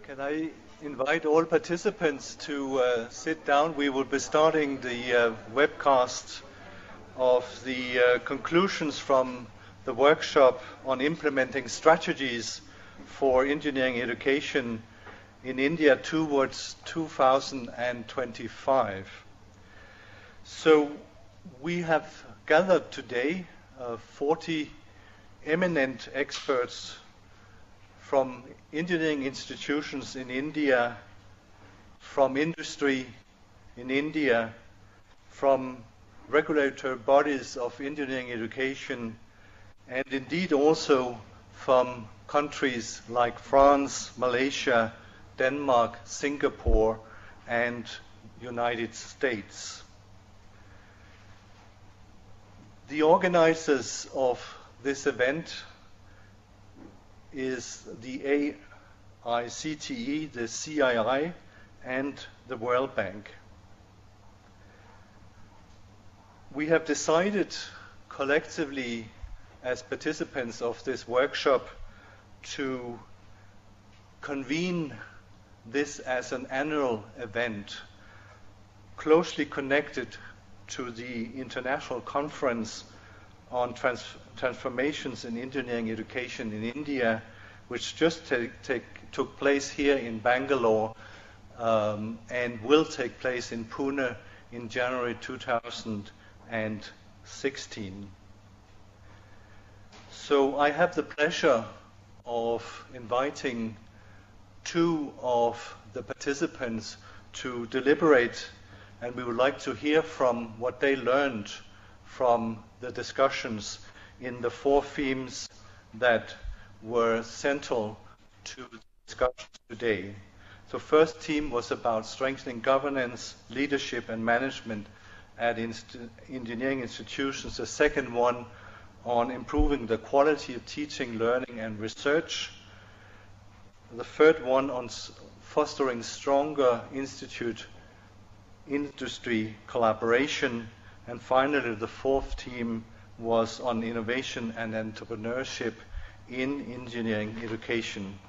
Can I invite all participants to sit down? We will be starting the webcast of the conclusions from the workshop on implementing strategies for engineering education in India towards 2025. So we have gathered today 40 eminent experts from engineering institutions in India, from industry in India, from regulatory bodies of engineering education, and indeed also from countries like France, Malaysia, Denmark, Singapore, and United States. The organizers of this event is the AICTE, the CII, and the World Bank. We have decided collectively as participants of this workshop to convene this as an annual event closely connected to the International Conference on Transformations in Engineering Education in India, which just took place here in Bangalore and will take place in Pune in January 2016. So I have the pleasure of inviting two of the participants to deliberate, and we would like to hear from what they learned from the discussions in the four themes that were central to the discussion today. So first theme was about strengthening governance, leadership, and management at engineering institutions. The second one on improving the quality of teaching, learning, and research. The third one on fostering stronger institute-industry collaboration. And finally, the fourth theme was on innovation and entrepreneurship in engineering education.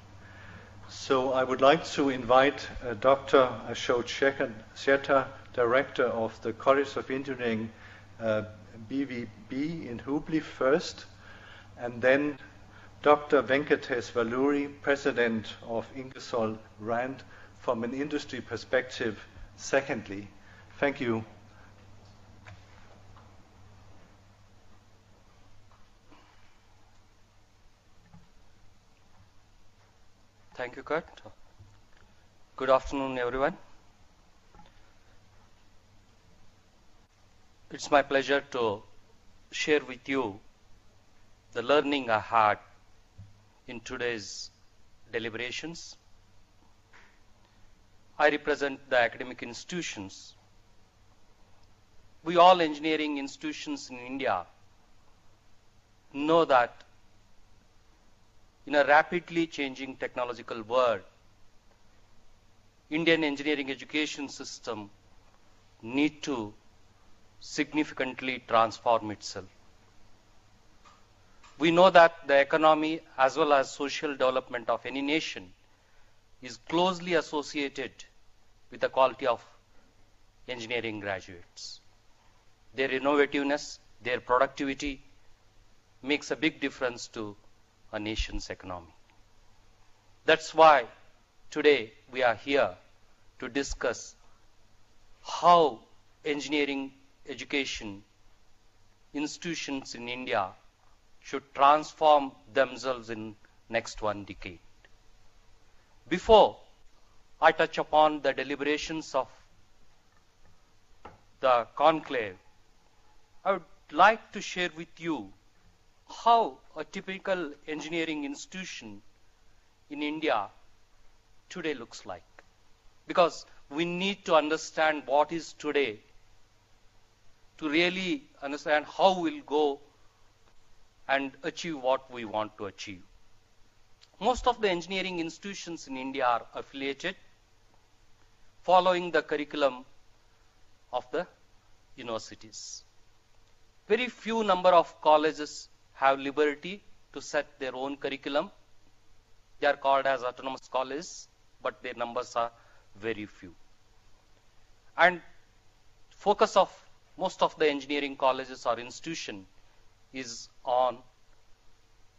So I would like to invite Dr. Ashok Shettar, Director of the College of Engineering, BVB in Hubli first, and then Dr. Venkatesh Valluri, President of Ingersoll Rand, from an industry perspective, secondly. Thank you. Thank you, Kurt. Good afternoon, everyone. It's my pleasure to share with you the learning I had in today's deliberations. I represent the academic institutions. We all engineering institutions in India know that in a rapidly changing technological world, Indian engineering education system need to significantly transform itself. We know that the economy as well as social development of any nation is closely associated with the quality of engineering graduates. Their innovativeness, their productivity makes a big difference to a nation's economy. That's why today we are here to discuss how engineering education institutions in India should transform themselves in next one decade. Before I touch upon the deliberations of the conclave, I would like to share with you how a typical engineering institution in India today looks like. Because we need to understand what is today to really understand how we'll go and achieve what we want to achieve. Most of the engineering institutions in India are affiliated following the curriculum of the universities. Very few number of colleges have liberty to set their own curriculum. They are called as autonomous colleges. but their numbers are very few. And focus of most of the engineering colleges or institution is on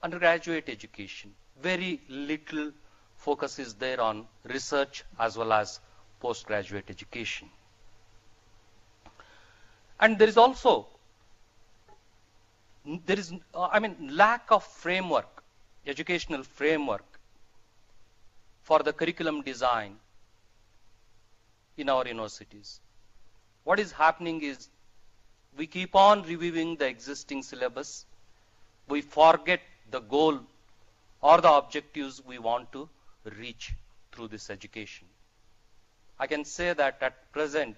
undergraduate education. Very little focus is there on research as well as postgraduate education. And there is also, lack of framework, educational framework for the curriculum design in our universities. What is happening is we keep on reviewing the existing syllabus. We forget the goal or the objectives we want to reach through this education. I can say that at present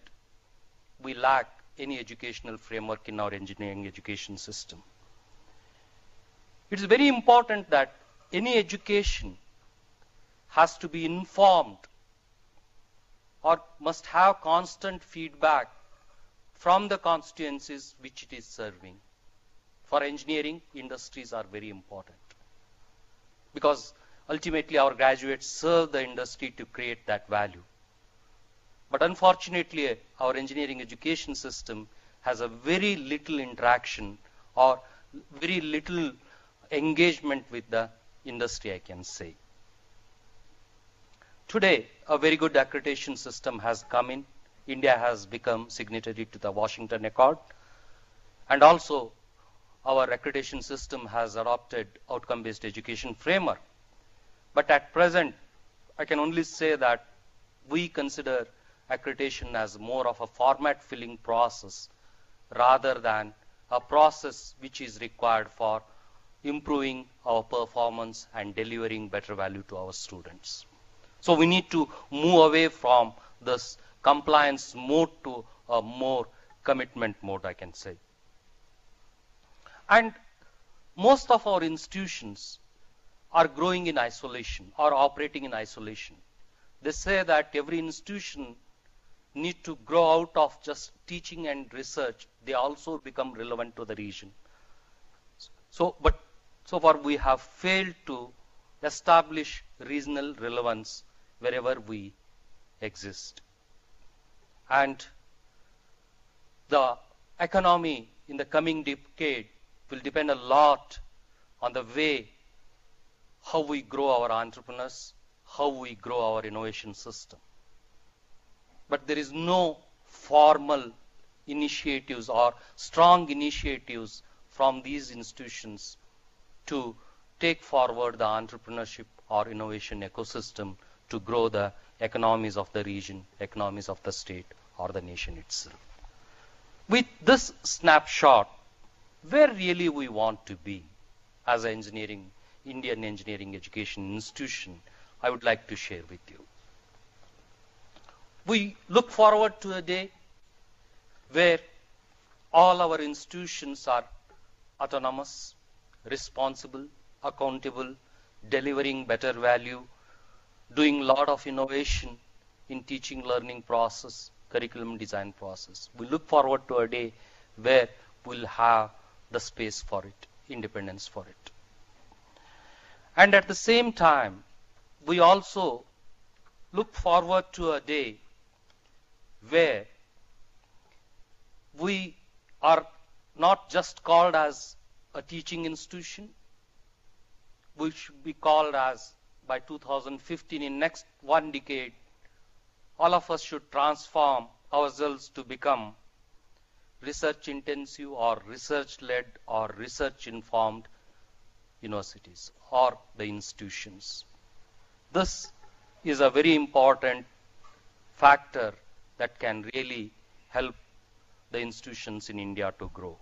we lack any educational framework in our engineering education system. It is very important that any education has to be informed or must have constant feedback from the constituencies which it is serving. For engineering, industries are very important because ultimately our graduates serve the industry to create that value. But unfortunately, our engineering education system has a very little interaction or very little engagement with the industry, I can say. Today, a very good accreditation system has come in. India has become signatory to the Washington Accord. And also, our accreditation system has adopted outcome-based education framework. But at present, I can only say that we consider accreditation as more of a format-filling process rather than a process which is required for improving our performance and delivering better value to our students. So we need to move away from this compliance mode to a more commitment mode, I can say. And most of our institutions are growing in isolation or operating in isolation. They say that every institution need to grow out of just teaching and research. They also become relevant to the region. So far we have failed to establish regional relevance wherever we exist. And the economy in the coming decade will depend a lot on the way how we grow our entrepreneurs, how we grow our innovation system. But there is no formal initiatives or strong initiatives from these institutions to take forward the entrepreneurship or innovation ecosystem to grow the economies of the region, economies of the state or the nation itself. With this snapshot, where really we want to be as an Indian engineering education institution, I would like to share with you. We look forward to a day where all our institutions are autonomous, responsible, accountable, delivering better value, doing a lot of innovation in teaching learning process, curriculum design process. We look forward to a day where we'll have the space for it, independence for it. And at the same time, we also look forward to a day where we are not just called as a teaching institution, we should be called as, by 2015, in next one decade, all of us should transform ourselves to become research intensive or research led or research informed universities or the institutions. This is a very important factor that can really help the institutions in India to grow.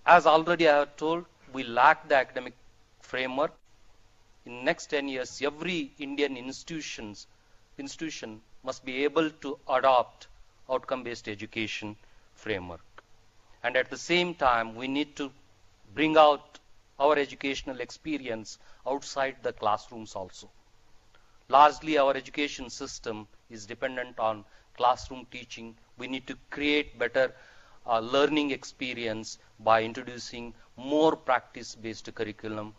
As already I have told, we lack the academic framework. In next 10 years, every Indian institution must be able to adopt outcome-based education framework. And at the same time, we need to bring out our educational experience outside the classrooms also. Largely, our education system is dependent on classroom teaching. We need to create better learning experience by introducing more practice-based curriculum,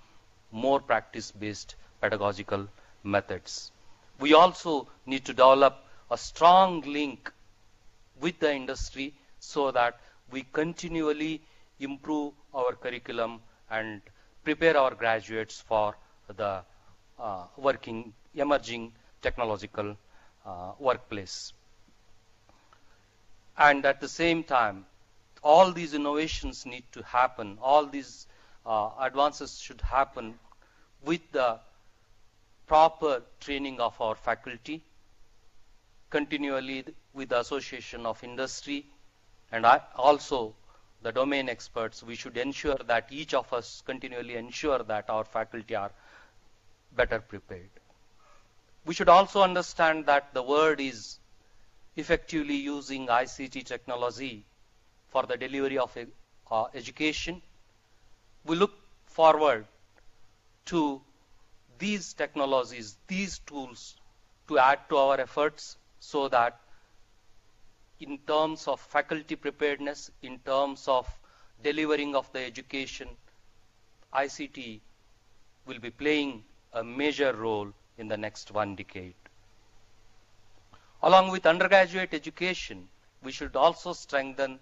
more practice-based pedagogical methods. We also need to develop a strong link with the industry so that we continually improve our curriculum and prepare our graduates for the emerging technological workplace. And at the same time, all these innovations need to happen, all these advances should happen with the proper training of our faculty, continually with the association of industry, and also the domain experts. We should ensure that each of us continually ensure that our faculty are better prepared. We should also understand that the world is effectively using ICT technology for the delivery of education. We look forward to these technologies, these tools, to add to our efforts so that in terms of faculty preparedness, in terms of delivering of the education, ICT will be playing a major role in the next 1 decade. Along with undergraduate education, we should also strengthen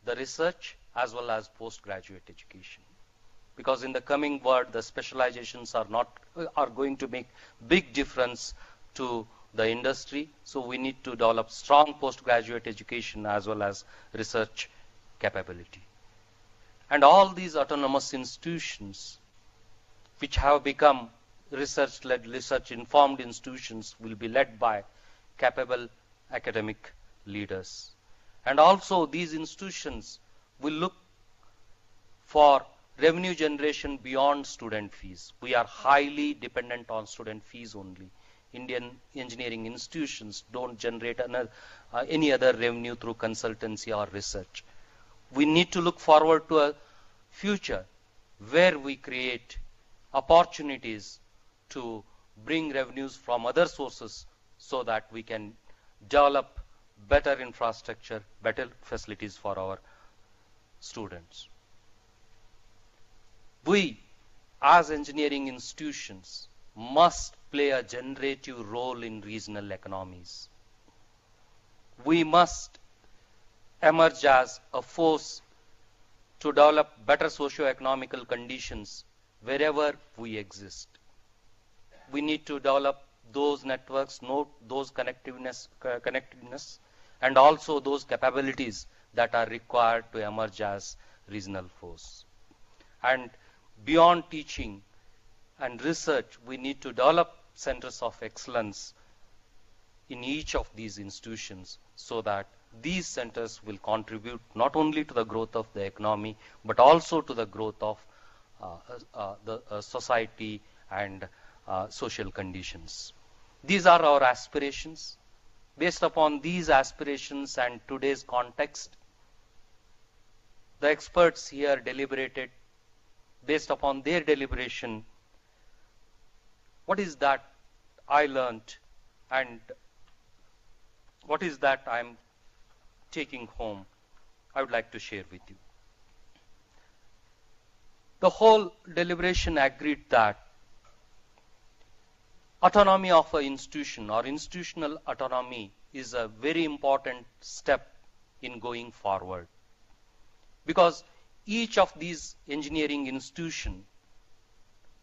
the research as well as postgraduate education. Because in the coming world, the specializations are going to make big difference to the industry. So we need to develop strong postgraduate education as well as research capability. And all these autonomous institutions, which have become research-led, research-informed institutions, will be led by capable academic leaders. And also these institutions will look for revenue generation beyond student fees. We are highly dependent on student fees only. Indian engineering institutions don't generate any other revenue through consultancy or research. We need to look forward to a future where we create opportunities to bring revenues from other sources so that we can develop better infrastructure, better facilities for our students. We, as engineering institutions, must play a generative role in regional economies. We must emerge as a force to develop better socio-economical conditions wherever we exist. We need to develop those networks, those connectiveness, and also those capabilities that are required to emerge as regional force. And beyond teaching and research, we need to develop centers of excellence in each of these institutions so that these centers will contribute not only to the growth of the economy, but also to the growth of the society and social conditions. These are our aspirations. Based upon these aspirations and today's context, the experts here deliberated. Based upon their deliberation, what is that I learned and what is that I'm taking home, I would like to share with you. The whole deliberation agreed that autonomy of an institution or institutional autonomy is a very important step in going forward. Because each of these engineering institutions,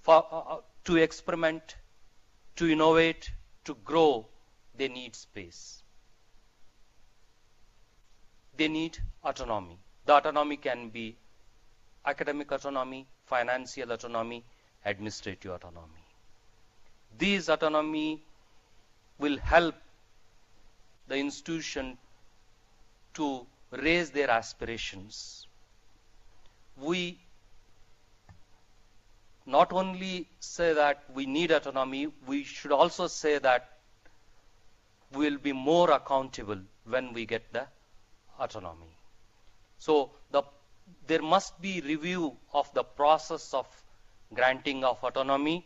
to experiment, to innovate, to grow, they need space. They need autonomy. The autonomy can be academic autonomy, financial autonomy, administrative autonomy. These autonomy will help the institution to raise their aspirations. We not only say that we need autonomy, we should also say that we will be more accountable when we get the autonomy. So there must be review of the process of granting of autonomy.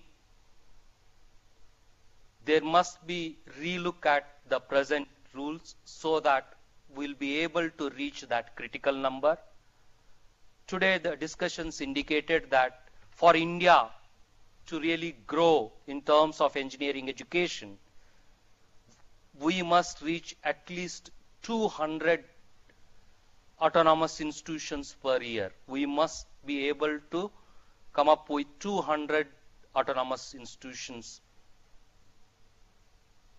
There must be relook at the present rules so that we'll be able to reach that critical number. Today the discussions indicated that for India to really grow in terms of engineering education, we must reach at least 200 autonomous institutions per year. We must be able to come up with 200 autonomous institutions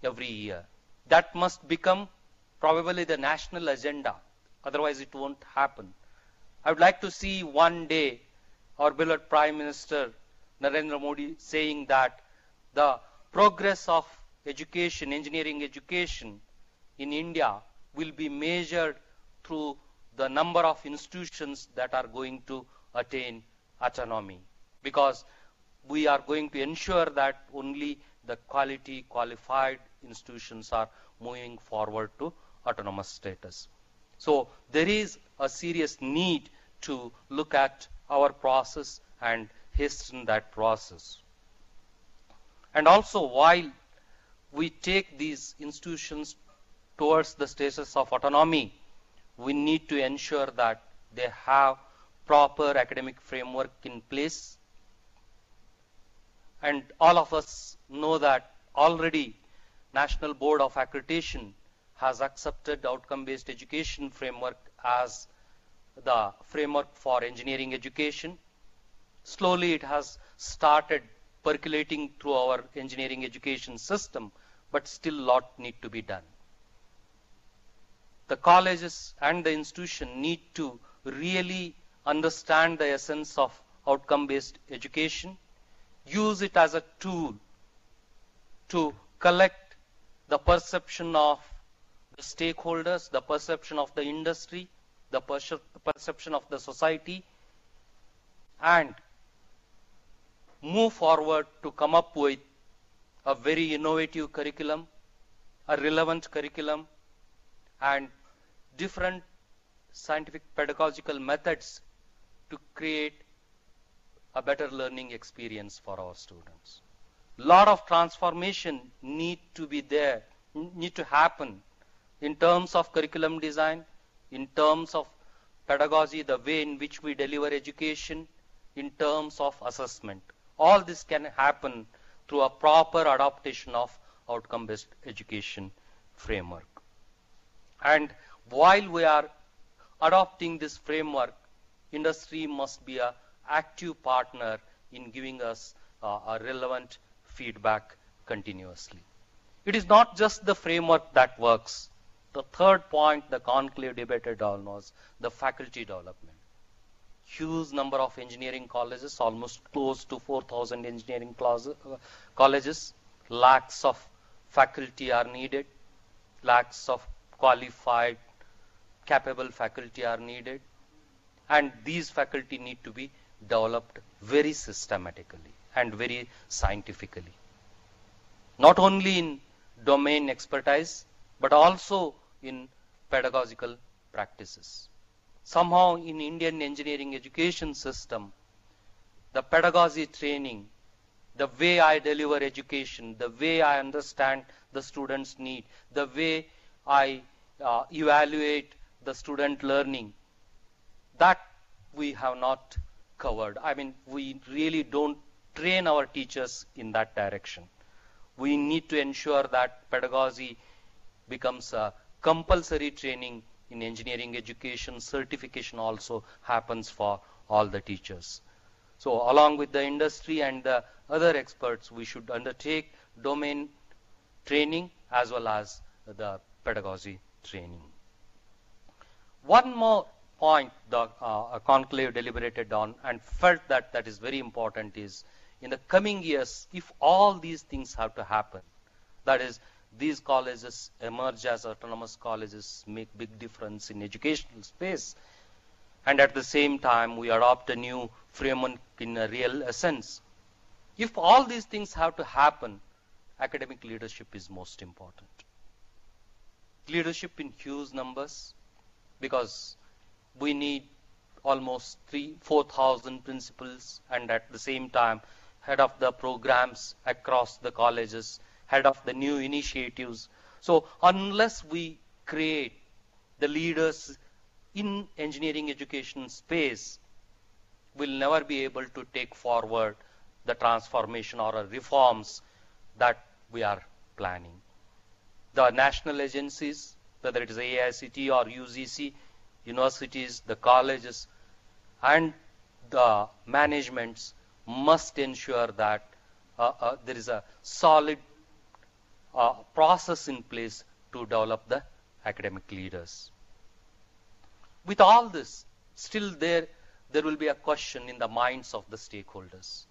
every year. That must become probably the national agenda. Otherwise, it won't happen. I would like to see one day our beloved Prime Minister Narendra Modi saying that the progress of education, engineering education in India will be measured through the number of institutions that are going to attain autonomy, because we are going to ensure that only the quality, qualified institutions are moving forward to autonomous status. So there is a serious need to look at our process and hasten that process. And also, while we take these institutions towards the status of autonomy, we need to ensure that they have proper academic framework in place. And all of us know that already National Board of Accreditation has accepted outcome-based education framework as the framework for engineering education. Slowly it has started percolating through our engineering education system, but still a lot need to be done. The colleges and the institution need to really understand the essence of outcome-based education, use it as a tool to collect the perception of the stakeholders, the perception of the industry, the perception of the society, and move forward to come up with a very innovative curriculum, a relevant curriculum, and different scientific pedagogical methods to create a better learning experience for our students. Lot of transformation need to happen in terms of curriculum design, in terms of pedagogy, the way in which we deliver education, in terms of assessment. All this can happen through a proper adaptation of outcome-based education framework. And while we are adopting this framework, industry must be an active partner in giving us a relevant feedback continuously. It is not just the framework that works. The third point the conclave debated on was the faculty development. Huge number of engineering colleges, almost close to 4,000 engineering colleges. Lakhs of faculty are needed. Lakhs of qualified, capable faculty are needed. And these faculty need to be developed very systematically and very scientifically. Not only in domain expertise, but also in pedagogical practices. Somehow in Indian engineering education system, the pedagogy training, the way I deliver education, the way I understand the student's need, the way I evaluate the student learning, that we have not covered. I mean, we really don't train our teachers in that direction. We need to ensure that pedagogy becomes a compulsory training in engineering education. Certification also happens for all the teachers. So along with the industry and the other experts, we should undertake domain training as well as the pedagogy training. One more point the conclave deliberated on and felt that that is very important is, in the coming years, if all these things have to happen, that is, these colleges emerge as autonomous colleges, make big difference in educational space, and at the same time we adopt a new framework in a real essence. If all these things have to happen, academic leadership is most important. Leadership in huge numbers, because we need almost 4,000 principals, and at the same time head of the programs across the colleges, head of the new initiatives. So unless we create the leaders in engineering education space, we'll never be able to take forward the transformation or reforms that we are planning. the national agencies, whether it is AICT or UGC, universities, the colleges, and the managements must ensure that there is a solid process in place to develop the academic leaders. With all this, still there will be a question in the minds of the stakeholders,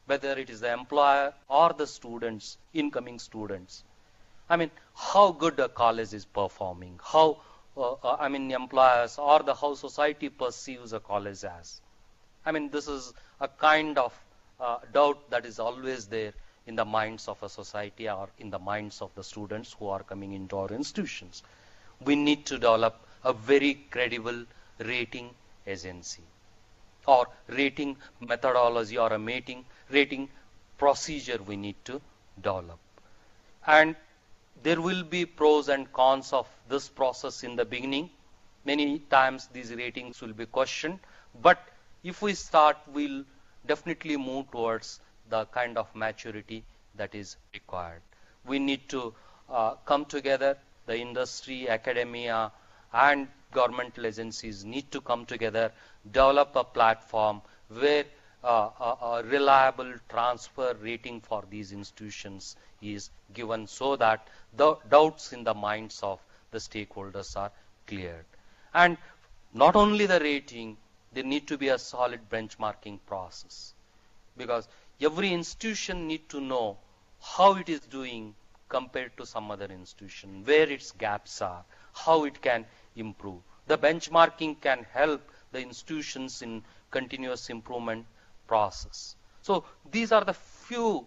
whether it is the employer or the students, incoming students. I mean, how good a college is performing, how employers or how society perceives a college as. I mean, this is a kind of doubt that is always there in the minds of a society or in the minds of the students who are coming into our institutions. We need to develop a very credible rating agency or rating methodology or a rating procedure we need to develop. And there will be pros and cons of this process in the beginning. Many times these ratings will be questioned, but if we start, we'll definitely move towards the kind of maturity that is required. We need to come together, the industry, academia, and governmental agencies need to come together, develop a platform where a reliable transfer rating for these institutions is given so that the doubts in the minds of the stakeholders are cleared. And not only the rating, there need to be a solid benchmarking process, because every institution need to know how it is doing compared to some other institution, where its gaps are, how it can improve. The benchmarking can help the institutions in continuous improvement process. So these are the few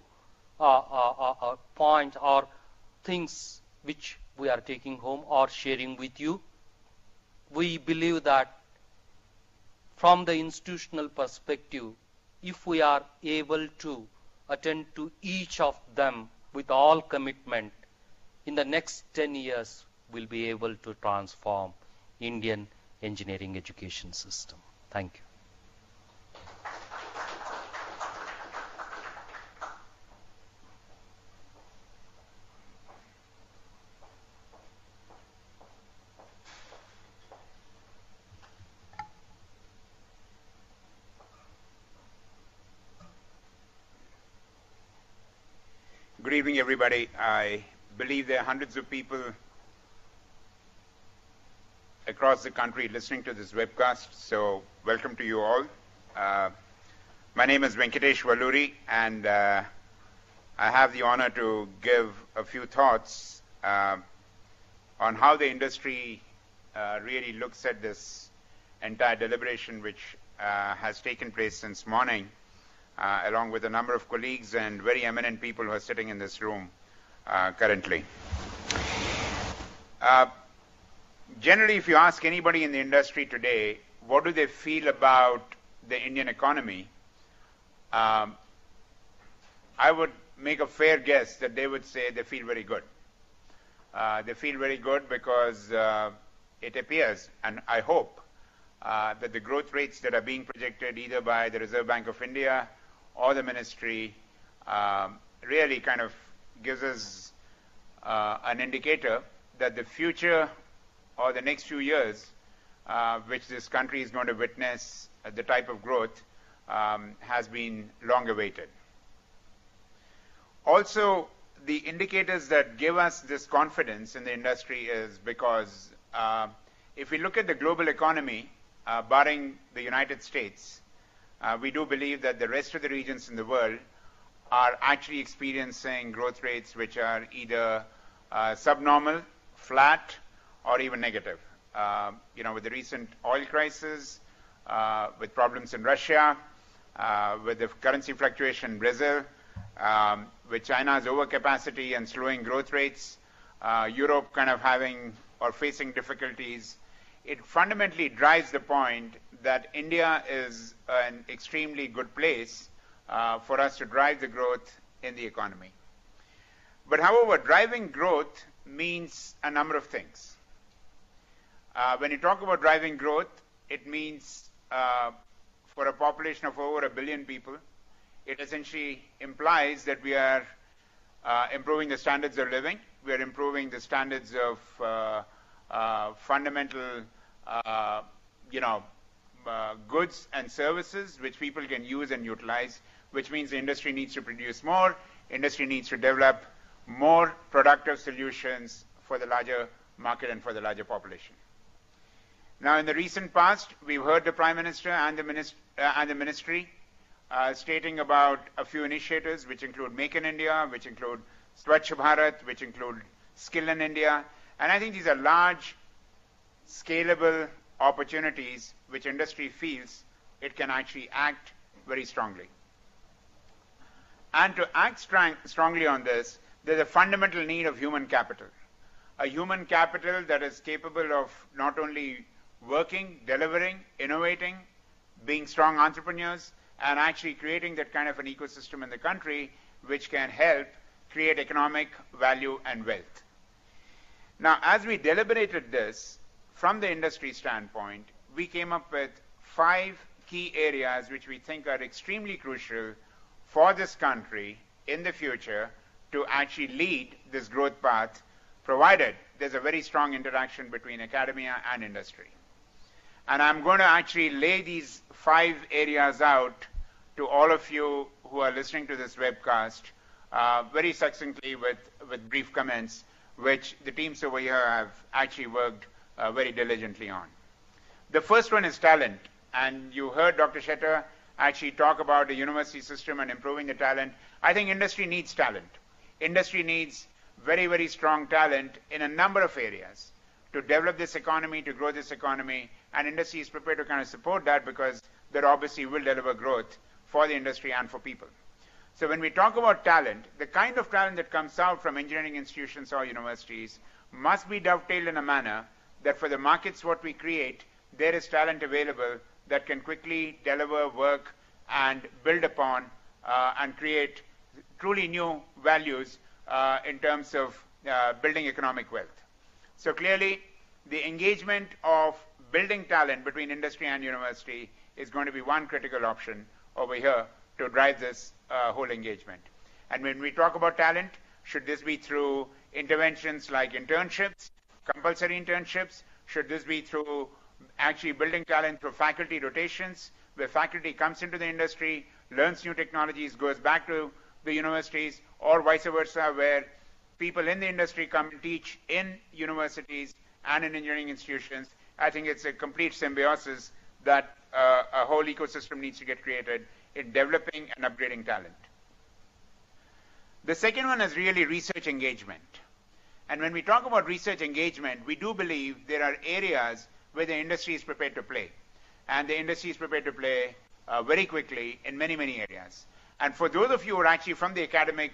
points or things which we are taking home or sharing with you. We believe that from the institutional perspective, if we are able to attend to each of them with all commitment, in the next 10 years, we'll be able to transform Indian engineering education system. Thank you. Good evening, everybody. I believe there are hundreds of people across the country listening to this webcast, so welcome to you all. My name is Venkatesh Valluri, and I have the honor to give a few thoughts on how the industry really looks at this entire deliberation which has taken place since morning, along with a number of colleagues and very eminent people who are sitting in this room currently. Generally, if you ask anybody in the industry today, what do they feel about the Indian economy, I would make a fair guess that they would say they feel very good. They feel very good because it appears, and I hope, that the growth rates that are being projected either by the Reserve Bank of India or the ministry really kind of gives us an indicator that the future or the next few years which this country is going to witness the type of growth has been long awaited. Also, the indicators that give us this confidence in the industry is because if we look at the global economy, barring the United States, we do believe that the rest of the regions in the world are actually experiencing growth rates which are either subnormal, flat, or even negative. With the recent oil crisis, with problems in Russia, with the currency fluctuation in Brazil, with China's overcapacity and slowing growth rates, Europe kind of having or facing difficulties, it fundamentally drives the point that India is an extremely good place for us to drive the growth in the economy. But however, driving growth means a number of things. When you talk about driving growth, it means for a population of over 1 billion people, it essentially implies that we are improving the standards of living, we're improving the standards of fundamental, goods and services which people can use and utilize, which means the industry needs to produce more, industry needs to develop more productive solutions for the larger market and for the larger population. Now, in the recent past, we've heard the Prime Minister and the Ministry stating about a few initiatives which include Make in India, which include Swachh Bharat, which include Skill in India, and I think these are large, scalable opportunities which industry feels it can actually act very strongly. And to act strongly on this, there's a fundamental need of human capital. A human capital that is capable of not only working, delivering, innovating, being strong entrepreneurs, and actually creating that kind of an ecosystem in the country which can help create economic value and wealth. Now, as we deliberated this, from the industry standpoint, we came up with 5 key areas which we think are extremely crucial for this country in the future to actually lead this growth path, provided there's a very strong interaction between academia and industry. And I'm going to actually lay these 5 areas out to all of you who are listening to this webcast very succinctly with brief comments, which the teams over here have actually worked very diligently on. The first one is talent, and you heard Dr. Shetter actually talk about the university system and improving the talent. I think industry needs talent. Industry needs very, very strong talent in a number of areas to develop this economy, to grow this economy, and industry is prepared to kind of support that because that obviously will deliver growth for the industry and for people. So when we talk about talent, the kind of talent that comes out from engineering institutions or universities must be dovetailed in a manner that for the markets what we create, there is talent available that can quickly deliver work and build upon and create truly new values in terms of building economic wealth. So clearly, the engagement of building talent between industry and university is going to be one critical option over here to drive this whole engagement. And when we talk about talent, should this be through interventions like internships, compulsory internships? Should this be through actually building talent through faculty rotations, where faculty comes into the industry, learns new technologies, goes back to the universities, or vice versa, where people in the industry come and teach in universities and in engineering institutions? I think it's a complete symbiosis that a whole ecosystem needs to get created in developing and upgrading talent. The second one is really research engagement. And when we talk about research engagement, we do believe there are areas where the industry is prepared to play. And the industry is prepared to play very quickly in many, many areas. And for those of you who are actually from the academic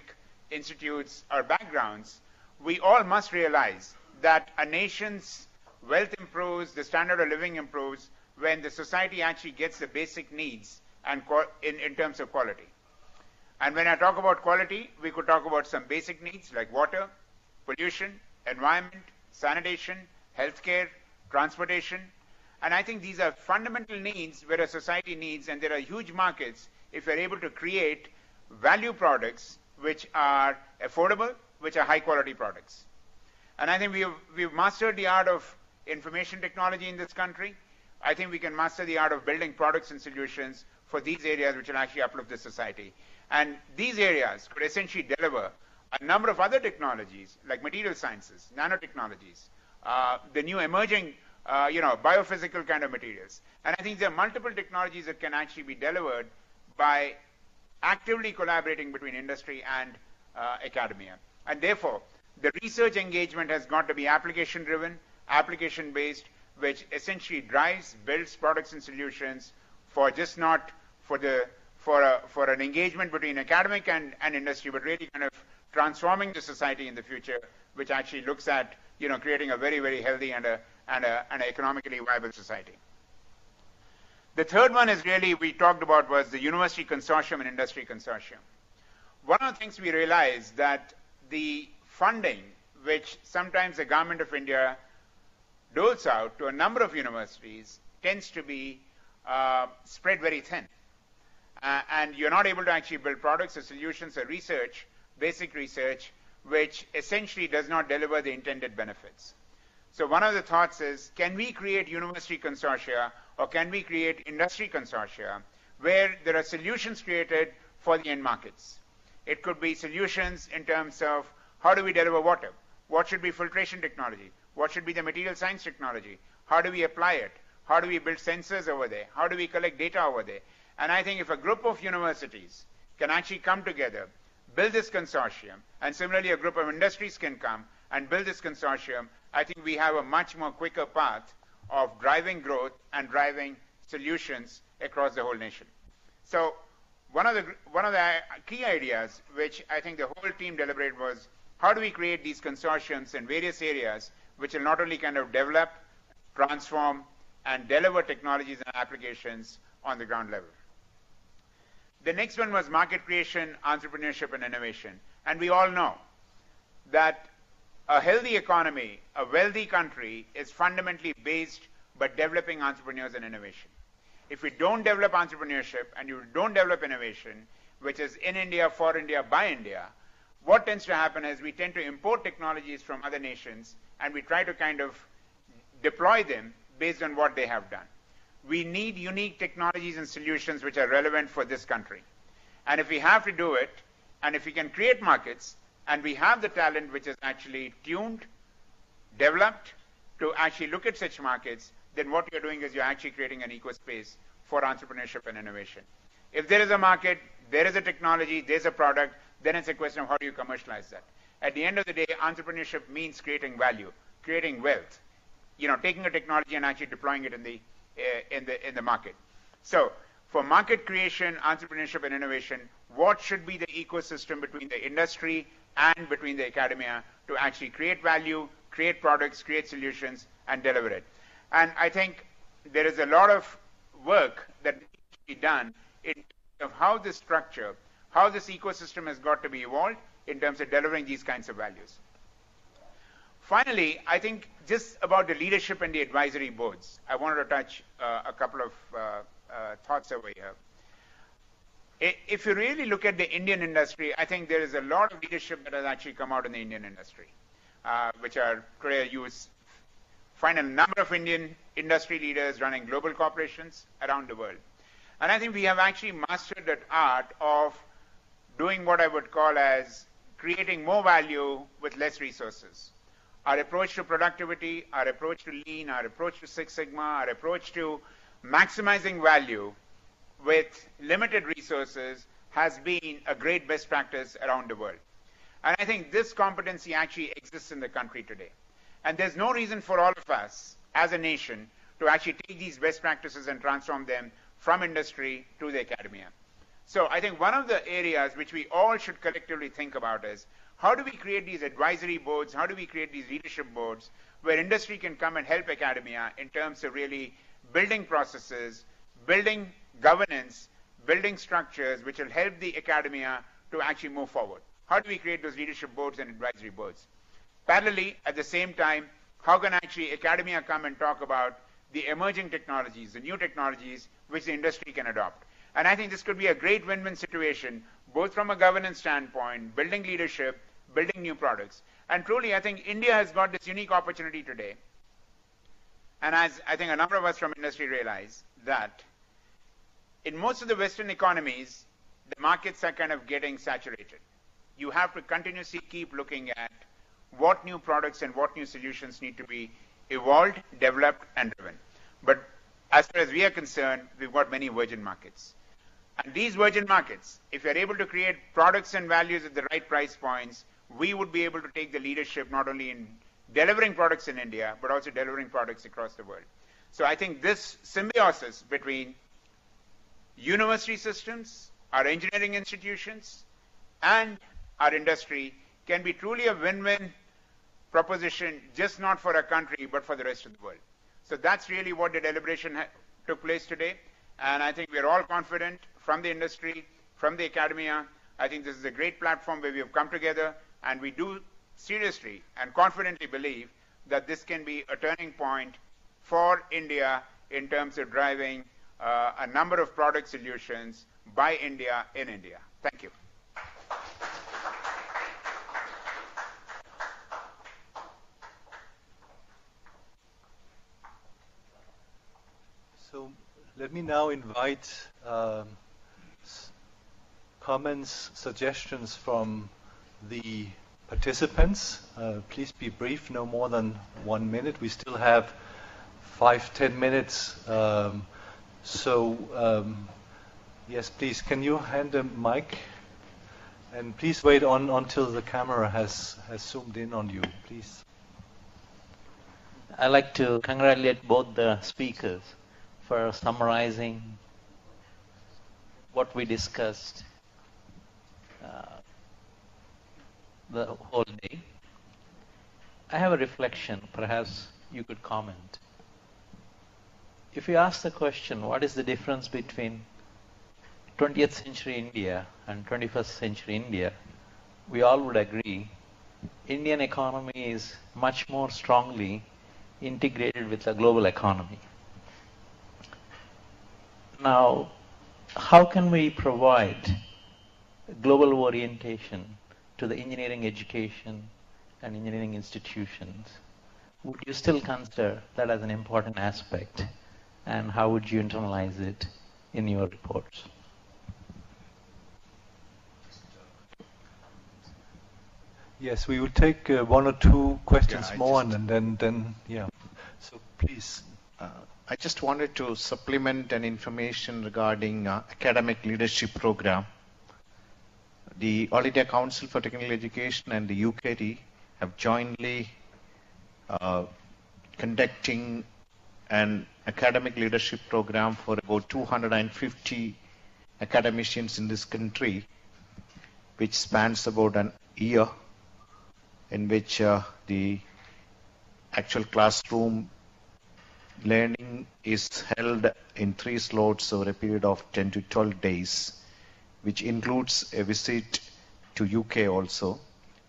institutes or backgrounds, we all must realize that a nation's wealth improves, the standard of living improves, when the society actually gets the basic needs and in terms of quality. And when I talk about quality, we could talk about some basic needs like water, pollution, environment, sanitation, healthcare, transportation. And I think these are fundamental needs where a society needs, and there are huge markets if you're able to create value products which are affordable, which are high quality products. And I think we've mastered the art of information technology in this country. I think we can master the art of building products and solutions for these areas which will actually uplift the society. And these areas could essentially deliver a number of other technologies like material sciences, nanotechnologies, the new emerging biophysical kind of materials. And I think there are multiple technologies that can actually be delivered by actively collaborating between industry and academia. And therefore, the research engagement has got to be application driven, application based, which essentially drives, builds products and solutions for just not for an engagement between academic and industry, but really kind of transforming the society in the future, which actually looks at creating a very, very healthy and an economically viable society. The third one is really we talked about was the university consortium and industry consortium. One of the things we realized that the funding which sometimes the government of India doles out to a number of universities tends to be spread very thin. And you're not able to actually build products or solutions or research, basic research, which essentially does not deliver the intended benefits. So one of the thoughts is, can we create university consortia or can we create industry consortia where there are solutions created for the end markets? It could be solutions in terms of how do we deliver water? What should be filtration technology? What should be the material science technology? How do we apply it? How do we build sensors over there? How do we collect data over there? And I think if a group of universities can actually come together, build this consortium, and similarly a group of industries can come and build this consortium, I think we have a much more quicker path of driving growth and driving solutions across the whole nation. So one of the key ideas which I think the whole team deliberated was, how do we create these consortiums in various areas which will not only kind of develop, transform, and deliver technologies and applications on the ground level. The next one was market creation, entrepreneurship, and innovation. And we all know that a healthy economy, a wealthy country, is fundamentally based by developing entrepreneurs and innovation. If we don't develop entrepreneurship and you don't develop innovation, which is in India, for India, by India, what tends to happen is we tend to import technologies from other nations and we try to kind of deploy them based on what they have done. We need unique technologies and solutions which are relevant for this country. And if we have to do it, and if we can create markets, and we have the talent which is actually tuned, developed to actually look at such markets, then what you're doing is you're actually creating an eco-space for entrepreneurship and innovation. If there is a market, there is a technology, there's a product, then it's a question of how do you commercialize that. At the end of the day, entrepreneurship means creating value, creating wealth, taking a technology and actually deploying it in the market. So for market creation, entrepreneurship, and innovation, what should be the ecosystem between the industry and between the academia to actually create value, create products, create solutions, and deliver it? And I think there is a lot of work that needs to be done in terms of how this structure, how this ecosystem has got to be evolved in terms of delivering these kinds of values. Finally, I think just about the leadership and the advisory boards, I wanted to touch a couple of thoughts over here. If you really look at the Indian industry, I think there is a lot of leadership that has actually come out in the Indian industry, which are today you find a number of Indian industry leaders running global corporations around the world. And I think we have actually mastered that art of doing what I would call as creating more value with less resources. Our approach to productivity, our approach to lean, our approach to Six Sigma, our approach to maximizing value with limited resources has been a great best practice around the world. And I think this competency actually exists in the country today. And there's no reason for all of us as a nation to actually take these best practices and transform them from industry to the academia. So I think one of the areas which we all should collectively think about is, how do we create these advisory boards? How do we create these leadership boards where industry can come and help academia in terms of really building processes, building governance, building structures which will help the academia to actually move forward? How do we create those leadership boards and advisory boards? Parallelly, at the same time, how can actually academia come and talk about the emerging technologies, the new technologies which the industry can adopt? And I think this could be a great win-win situation, both from a governance standpoint, building leadership, building new products. And truly, I think India has got this unique opportunity today. And as I think a number of us from industry realize, that in most of the Western economies, the markets are kind of getting saturated. You have to continuously keep looking at what new products and what new solutions need to be evolved, developed, and driven. But as far as we are concerned, we've got many virgin markets. And these virgin markets, if you're able to create products and values at the right price points, we would be able to take the leadership not only in delivering products in India, but also delivering products across the world. So I think this symbiosis between university systems, our engineering institutions, and our industry can be truly a win-win proposition, just not for a country, but for the rest of the world. So that's really what the deliberation took place today. And I think we're all confident from the industry, from the academia. I think this is a great platform where we have come together, and we do seriously and confidently believe that this can be a turning point for India in terms of driving a number of product solutions by India in India. Thank you. Let me now invite comments, suggestions from the participants. Please be brief, no more than 1 minute. We still have 5-10 minutes. Yes, please, can you hand a mic? And please wait on until the camera has zoomed in on you, please. I'd like to congratulate both the speakers for summarizing what we discussed the whole day. I have a reflection, perhaps you could comment. If you ask the question, what is the difference between 20th century India and 21st century India, we all would agree Indian economy is much more strongly integrated with the global economy. Now, how can we provide global orientation to the engineering education and engineering institutions? Would you still consider that as an important aspect? And how would you internalize it in your reports? Yes, we will take 1 or 2 questions Yeah, more, and then yeah. So please. I just wanted to supplement an information regarding academic leadership program. The All India Council for Technical Education and the UKT have jointly conducting an academic leadership program for about 250 academicians in this country, which spans about an year, in which the actual classroom learning is held in 3 slots over a period of 10 to 12 days, which includes a visit to UK also,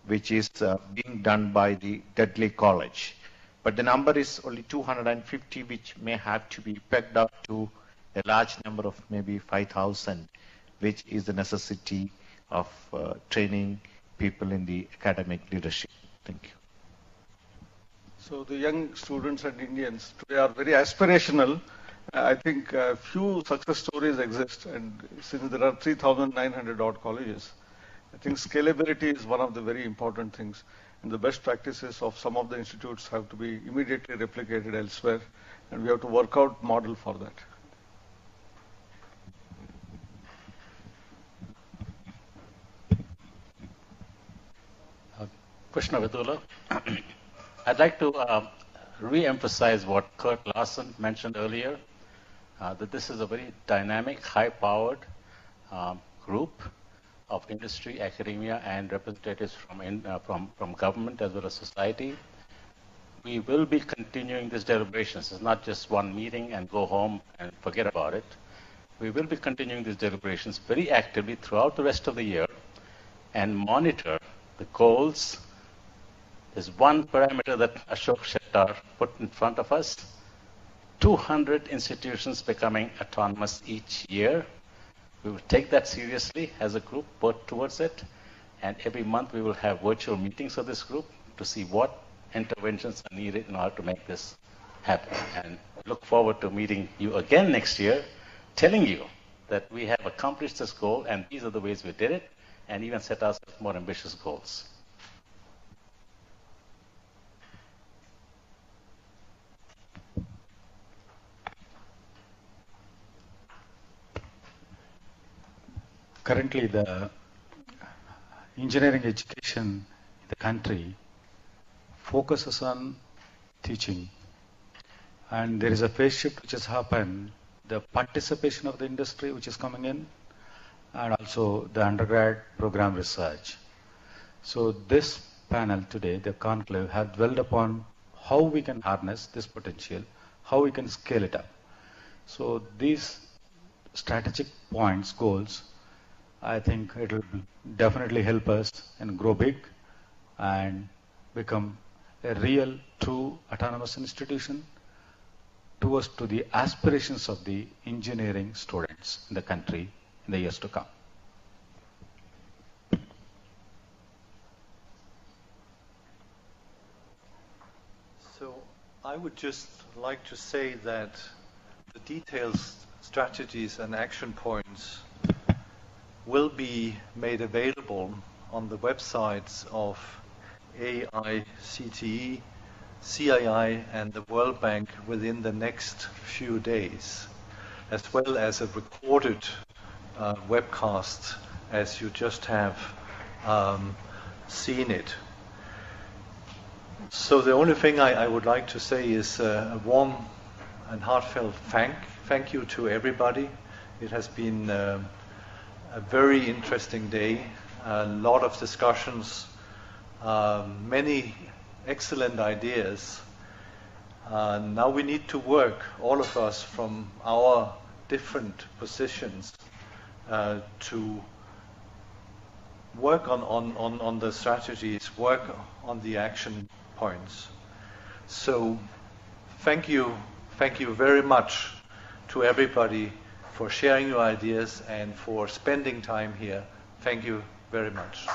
which is being done by the Dudley College. But the number is only 250, which may have to be pegged up to a large number of maybe 5,000, which is the necessity of training people in the academic leadership. Thank you. So the young students and Indians today are very aspirational. I think few success stories exist, and since there are 3,900 odd colleges, I think scalability is one of the very important things. And the best practices of some of the institutes have to be immediately replicated elsewhere, and we have to work out model for that. Krishna Vidula. I'd like to re-emphasize what Kurt Larson mentioned earlier, that this is a very dynamic, high-powered group of industry, academia, and representatives from government as well as society. We will be continuing these deliberations. It's not just one meeting and go home and forget about it. We will be continuing these deliberations very actively throughout the rest of the year and monitor the goals. There's one parameter that Ashok Shettar put in front of us, 200 institutions becoming autonomous each year. We will take that seriously as a group, work towards it, and every month we will have virtual meetings of this group to see what interventions are needed in order to make this happen. And look forward to meeting you again next year, telling you that we have accomplished this goal and these are the ways we did it, and even set ourselves more ambitious goals. Currently, the engineering education in the country focuses on teaching. And there is a phase shift which has happened, the participation of the industry which is coming in, and also the undergrad program research. So this panel today, the conclave, have dwelled upon how we can harness this potential, how we can scale it up. So these strategic points, goals, I think it will definitely help us and grow big and become a real, true autonomous institution towards to the aspirations of the engineering students in the country in the years to come. So I would just like to say that the details strategies and action points will be made available on the websites of AICTE, CII and the World Bank within the next few days, as well as a recorded webcast as you just have seen it. So the only thing I would like to say is a warm and heartfelt thank you to everybody. It has been a very interesting day, a lot of discussions, many excellent ideas. Now we need to work, all of us, from our different positions to work on the strategies, work on the action points. So thank you very much to everybody for sharing your ideas and for spending time here. Thank you very much.